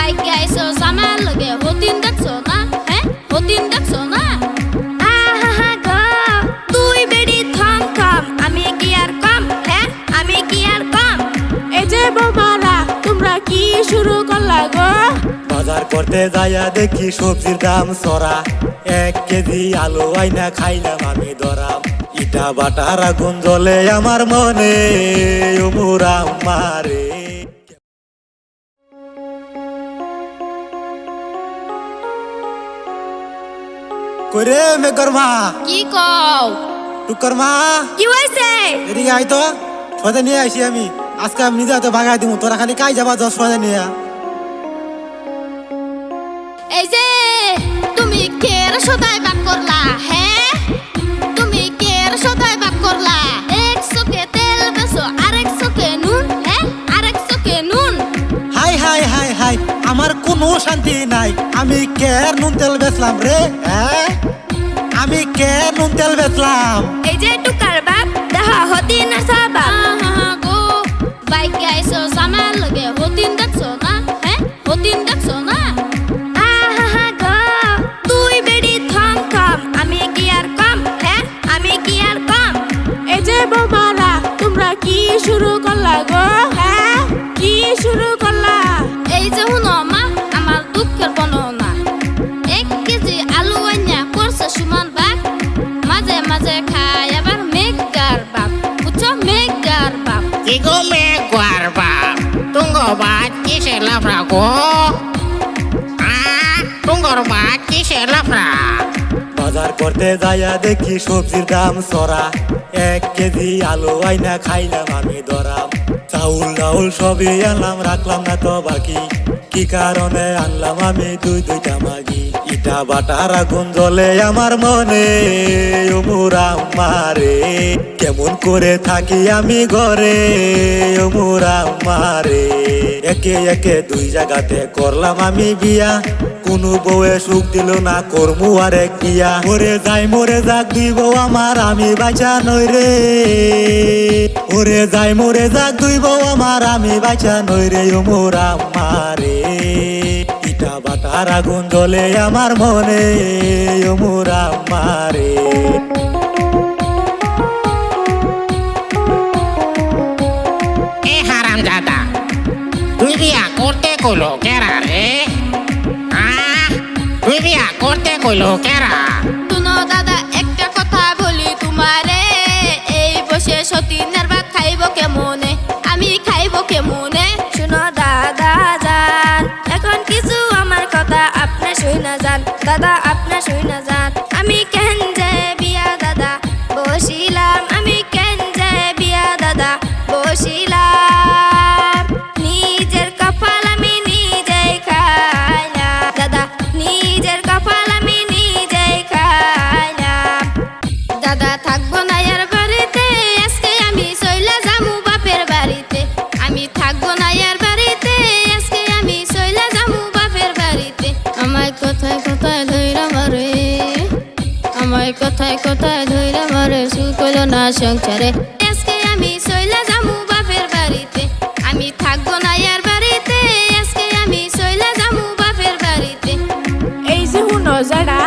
বাইকে আইছো আমার লগে হতিন দেখছো না হ্যাঁ হতিন দেখছো না আহা গো তুই বেডি থম থম আমি কি আর কম হ্যাঁ আমি কি আর কম এই যে বৌমারা তোমরা কি শুরু করলা গো বাজার করতে যাইয়া দেখি সবজির দাম সরা 1 কেজি আলু আইনা খাইলাম আমি ধরাম ইটা বাটার আগুন জ্বলে আমার মনে ওমুরা মারে কইরে মেকর মা কি কও টুকর মা কি হইছে এদিকে আই তো সদে নিয়ে আইছি আমি আজকে আমি নিজে হাতে ভাগাই দিমু তোরা খালি কাই যাবা 10 সদে নিয়ে এই যে তুমি কের সদাই বাপ করলা হ্যাঁ তুমি কের সদাই বাপ করলা 100 কে তেল বেচো আর 100 কে নুন হ্যাঁ আর 100 কে নুন হাই হাই হাই হাই আমার কোনো শান্তি নাই আমি কের নুন তেল বেচলাম রে হ্যাঁ আমি কের নুন তেল বেচলাম এই যে টুকার বাপ দেখা হতিন না সাবা গো বাইকে আইছো আমার লগে হতিন দেখছো না হ্যাঁ হতিন দেখছো না আহা গো তুই বেডি থম থম আমি কি আর কম হ্যাঁ আমি কি আর কম এই যে বৌমারা তোমরা কি শুরু করলা গো হ্যাঁ কি শুরু করলা এই যে হুনো মা আমার দুঃখের বর্ণনা 1 কেজি আলু আইনা করছে সুমন বাপ মাঝে মাঝে খায় আবার মেঘার বাপ বুঝছো মেঘার বাপ কি গো মেঘার বাপ তুঙ্গো বাদ কিসে লাফরা গো তুঙ্গর বাদ কিসে লাফরা বাজার করতে যাইয়া দেখি সবজির দাম সরা 1 কেজি আলু আইনা খাইলাম আমি ধরাম চাউল ডাউল সবই আনলাম রাখলাম না তো বাকি কি কারণে আনলাম আমি দুইটা মাগি ইটা বাটার আগুন জ্বলে আমার মনে ওমুরা মারে কেমন করে থাকি আমি ঘরে ওমুরা মারে একে একে 2 জায়গাতে করলাম আমি বিয়া কোনো বউয়ে সুখ দিল না করমু আর এক বিয়া মরে যাক 2 বউ আমার আমি বাঁচা নই রে ওরে যাই মরে যাক 2 বউ আমার আমি বাঁচা নই রে ওমুরা মারে ইটা বাটার আগুন জ্বলে আমার মনে ওমুরা মারে এ হারাম দাদা তুই বিয়া করতে কইলো কেরা রে তুই বিয়া করতে কইলো কেরা শুনো দাদা একটা কথা বলি তোমারে এই বসে সতীনের ভাত খাইব কেমনে আমি খাইব কেমনে শুনো দাদা জান এখন কিছু আমার কথা আপনি শুনা যান দাদা আপনি শুনা যান আমি কেন যে বিয়া দাদা বসিলাম আমি কেন যে বিয়া দাদা বসিলাম নিজের কপাল আমি নিজেই খাইলাম দাদা নিজের কপাল আমি নিজেই খাইলাম দাদা থাকবো না আর বাড়িতে আজকে আমি চইলা যামু বাপের বাড়িতে আমি থাকবো না আর বাড়িতে আজকে আমি চইলা যামু বাপের বাড়িতে আমায় কোথায় কোথায় ধইরা মারে আমায় কোথায় কোথায় ধইরা মারে সুখ হইলো না সংসারে আজকে আমি চইলা যামু বাপের বাড়িতে আমি থাকবো না আর বাড়িতে আজকে আমি চইলা যামু বাপের বাড়িতে এই যে হুনো যারা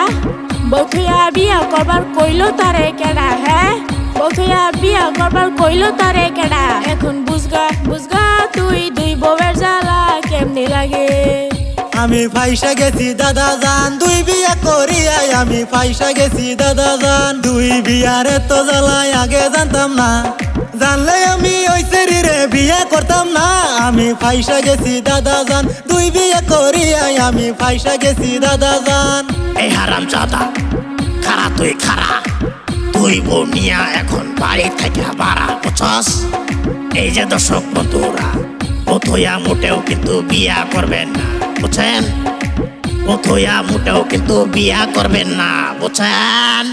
বউথইয়া বিয়া করবার কইলো তারে কেডা হ্যাঁ বউথইয়া বিয়া করবার কইলো তারে কেডা এখন বুঝগা তুই 2 বউয়ের জ্বালা কেমনি লাগে আমি ফাইসা গেছি দাদা জান 2 বিয়া করিয়াই আমি ফাইসা গেছি দাদা জান 2 বিয়ার তো জ্বালাই আগে জানতাম না জানলে আমি ওই শরীরে বিয়া করতাম না আমি ফাইসা গেছি দাদা জান 2 বিয়া করিয়াই আমি ফাইসা গেছি দাদা জান এই হারাম দাদা খারা তুই খারা তুই বউ নিয়া এখন বাড়ি থেকে বাড়া বুঝছস এই যে দর্শক বন্ধুরা বথইয়া মোটেও কিন্তু বিয়া করবেন না বুঝছেন বথইয়া মোটেও কিন্তু বিয়া করবেন না বুঝছেন।